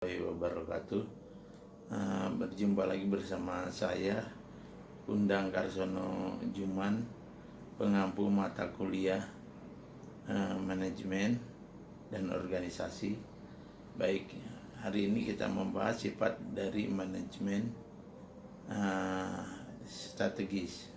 Wabarakatuh. Berjumpa lagi bersama saya Undang Karsono Juman, pengampu mata kuliah manajemen dan organisasi. Baik, hari ini kita membahas sifat dari manajemen strategis.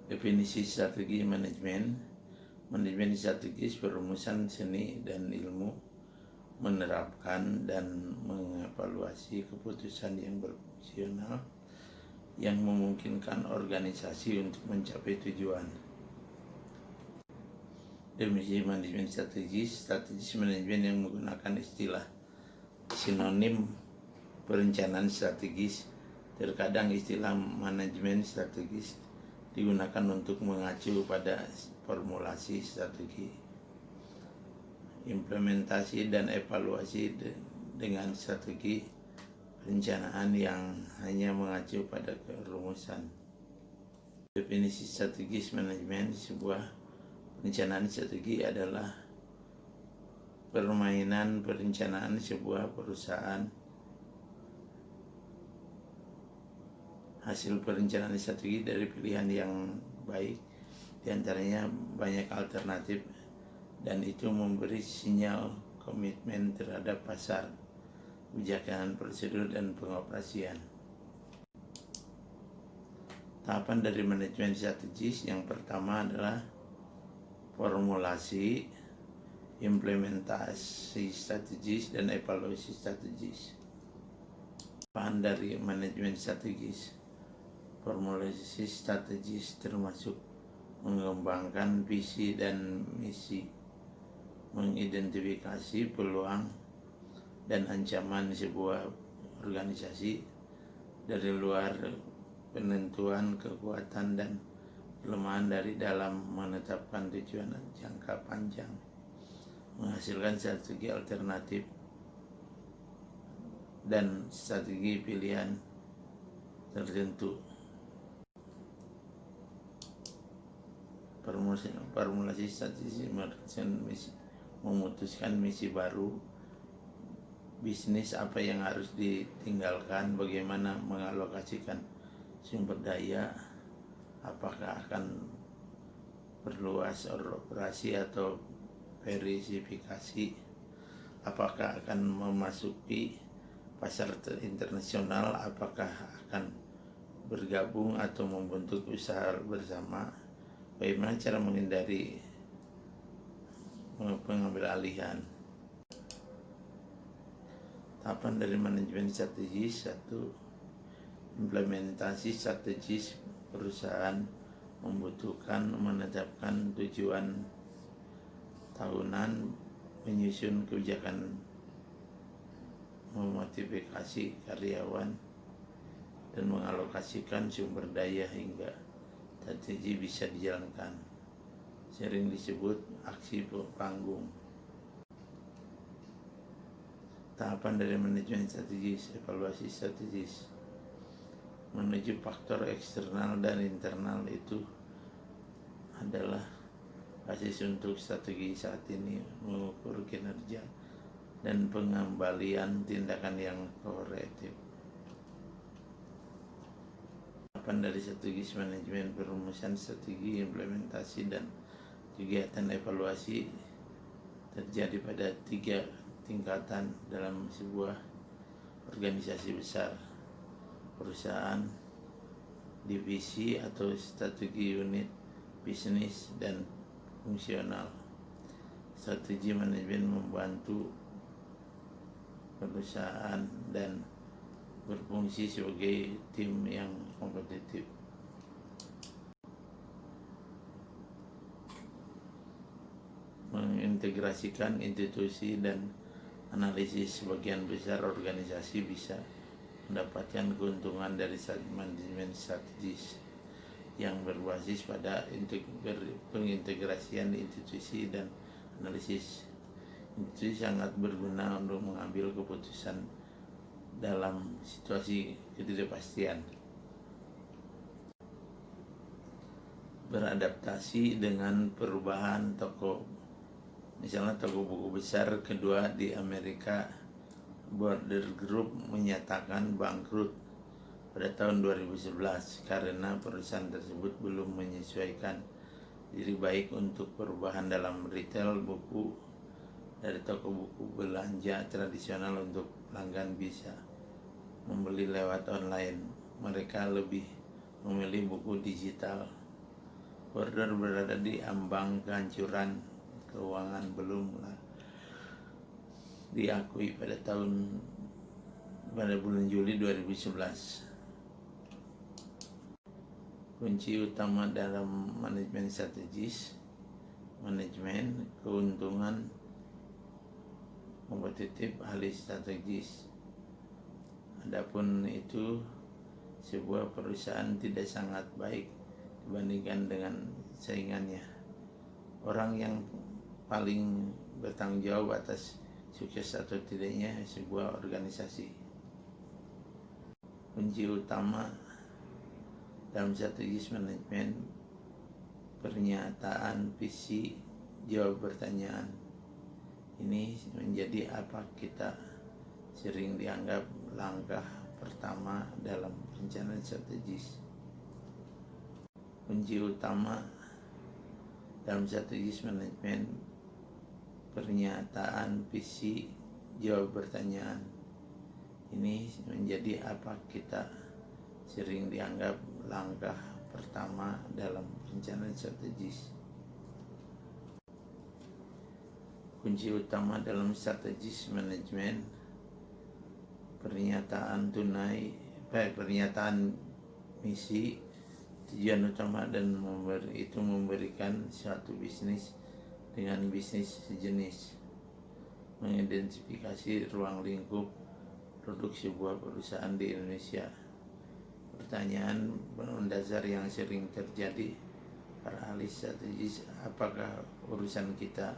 Definisi strategi manajemen strategis perumusan seni dan ilmu menerapkan dan mengevaluasi keputusan yang berfungsional yang memungkinkan organisasi untuk mencapai tujuan. Definisi manajemen strategis manajemen yang menggunakan istilah sinonim perencanaan strategis. Terkadang istilah manajemen strategis digunakan untuk mengacu pada formulasi strategi, implementasi dan evaluasi dengan strategi perencanaan yang hanya mengacu pada kerumusan. Definisi strategis manajemen sebuah perencanaan strategi adalah permainan perencanaan sebuah perusahaan. Hasil perencanaan strategi dari pilihan yang baik, diantaranya banyak alternatif, dan itu memberi sinyal komitmen terhadap pasar, kebijakan, prosedur, dan pengoperasian. Tahapan dari manajemen strategis yang pertama adalah formulasi, implementasi strategis, dan evaluasi strategis. Tahapan dari manajemen strategis. Formulasi strategis termasuk mengembangkan visi dan misi, mengidentifikasi peluang dan ancaman sebuah organisasi dari luar, penentuan kekuatan dan kelemahan dari dalam, menetapkan tujuan jangka panjang, menghasilkan strategi alternatif dan strategi pilihan tertentu. Formulasi strategi memutuskan misi baru, bisnis apa yang harus ditinggalkan, bagaimana mengalokasikan sumber daya, apakah akan perluas operasi atau verifikasi, apakah akan memasuki pasar internasional, apakah akan bergabung atau membentuk usaha bersama, bagaimana cara menghindari pengambil alihan. Tahapan dari manajemen strategis. 1. Implementasi strategis perusahaan membutuhkan menetapkan tujuan tahunan, menyusun kebijakan, memotivasi karyawan, dan mengalokasikan sumber daya hingga strategi bisa dijalankan. Sering disebut aksi panggung. Tahapan dari manajemen strategis. Evaluasi strategis. Menuju faktor eksternal dan internal itu adalah basis untuk strategi saat ini, mengukur kinerja dan pengembalian tindakan yang korektif. Tahapan dari strategis manajemen perumusan strategi, implementasi, dan kegiatan evaluasi terjadi pada 3 tingkatan dalam sebuah organisasi besar: perusahaan, divisi atau strategi unit bisnis, dan fungsional. Strategi manajemen membantu perusahaan dan berfungsi sebagai tim yang kompetitif. Mengintegrasikan institusi dan analisis. Sebagian besar organisasi bisa mendapatkan keuntungan dari manajemen strategis yang berbasis pada pengintegrasian institusi dan analisis. Itu sangat berguna untuk mengambil keputusan dalam situasi ketidakpastian. beradaptasi dengan perubahan toko. Misalnya toko buku besar kedua di Amerika, Border Group, menyatakan bangkrut pada tahun 2011 karena perusahaan tersebut belum menyesuaikan diri baik untuk perubahan dalam retail buku dari toko buku belanja tradisional untuk pelanggan bisa membeli lewat online. Mereka lebih memilih buku digital. Border berada di ambang kehancuran keuangan belum diakui pada bulan Juli 2011. Kunci utama dalam manajemen strategis, manajemen keuntungan kompetitif ahli strategis. Adapun itu, sebuah perusahaan tidak sangat baik dibandingkan dengan saingannya. Orang yang paling bertanggung jawab atas sukses atau tidaknya sebuah organisasi. Kunci utama dalam strategis manajemen, pernyataan visi, jawab pertanyaan. Ini menjadi apa kita sering dianggap langkah pertama dalam perencanaan strategis. Kunci utama dalam strategis manajemen, pernyataan visi, jawab pertanyaan. Ini menjadi apa kita sering dianggap langkah pertama dalam perencanaan strategis. Kunci utama dalam strategis manajemen, pernyataan misi, tujuan utama, dan memberikan suatu bisnis dengan bisnis sejenis. Mengidentifikasi ruang lingkup produk sebuah perusahaan di Indonesia. Pertanyaan mendasar yang sering terjadi para ahli strategis, apakah urusan kita?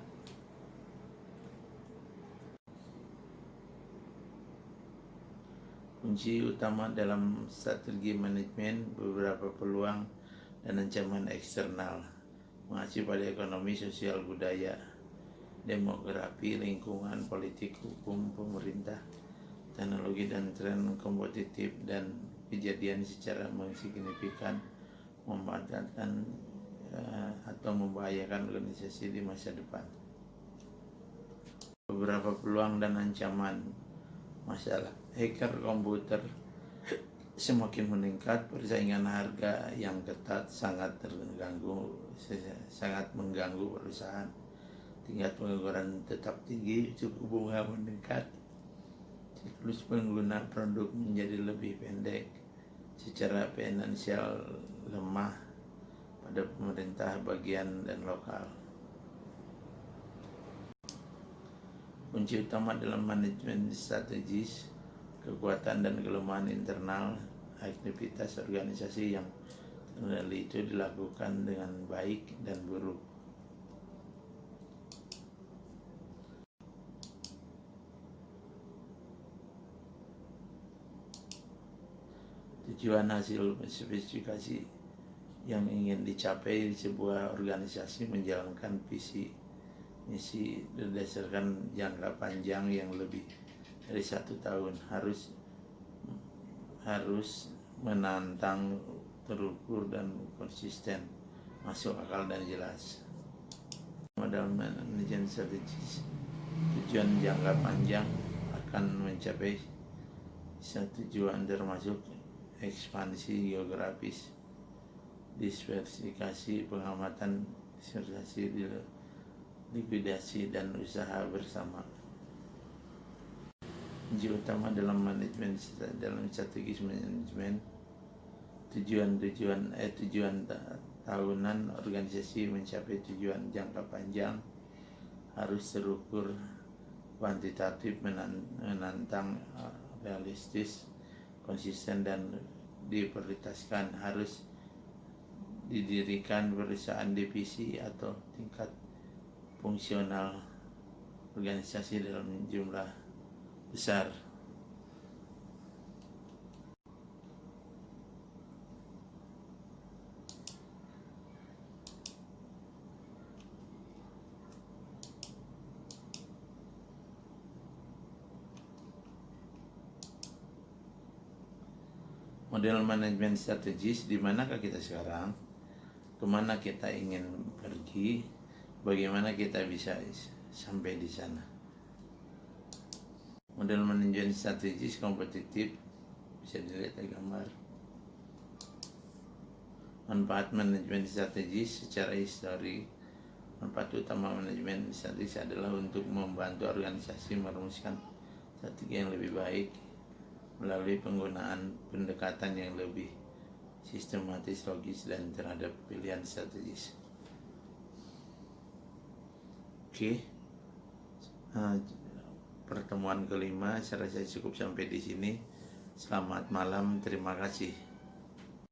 Kunci utama dalam strategi manajemen, beberapa peluang dan ancaman eksternal mengacu pada ekonomi, sosial, budaya, demografi, lingkungan, politik, hukum, pemerintah, teknologi, dan tren kompetitif, dan kejadian secara signifikan memanfaatkan atau membahayakan organisasi di masa depan. Beberapa peluang dan ancaman. Masalah hacker komputer semakin meningkat, persaingan harga yang ketat sangat mengganggu perusahaan. Tingkat pengangguran tetap tinggi, suku bunga meningkat, siklus pengguna produk menjadi lebih pendek, secara finansial lemah pada pemerintah bagian dan lokal. Kunci utama dalam manajemen strategis, kekuatan dan kelemahan internal. Aktivitas organisasi yang terkendali itu dilakukan dengan baik dan buruk. Tujuan hasil spesifikasi yang ingin dicapai di sebuah organisasi, menjalankan visi misi berdasarkan jangka panjang yang lebih dari 1 tahun, harus menantang, terukur, dan konsisten, masuk akal, dan jelas. Dalam manajemen strategis, tujuan jangka panjang akan mencapai tujuan termasuk ekspansi geografis, diversifikasi, pengamatan, diversifikasi, likuidasi, dan usaha bersama. Kunci utama dalam strategis manajemen, tujuan tahunan organisasi mencapai tujuan jangka panjang, harus terukur, kuantitatif, menantang, realistis, konsisten, dan diprioritaskan. Harus didirikan perusahaan divisi atau tingkat fungsional organisasi dalam jumlah besar. Model manajemen strategis, di manakah kita sekarang, kemana kita ingin pergi, bagaimana kita bisa sampai di sana. Model manajemen strategis kompetitif, bisa dilihat di gambar. Manfaat manajemen strategis secara histori. Manfaat utama manajemen strategis adalah untuk membantu organisasi merumuskan strategi yang lebih baik melalui penggunaan pendekatan yang lebih sistematis, logis, dan terhadap pilihan strategis. Oke, pertemuan kelima saya rasa cukup sampai di sini. Selamat malam, terima kasih.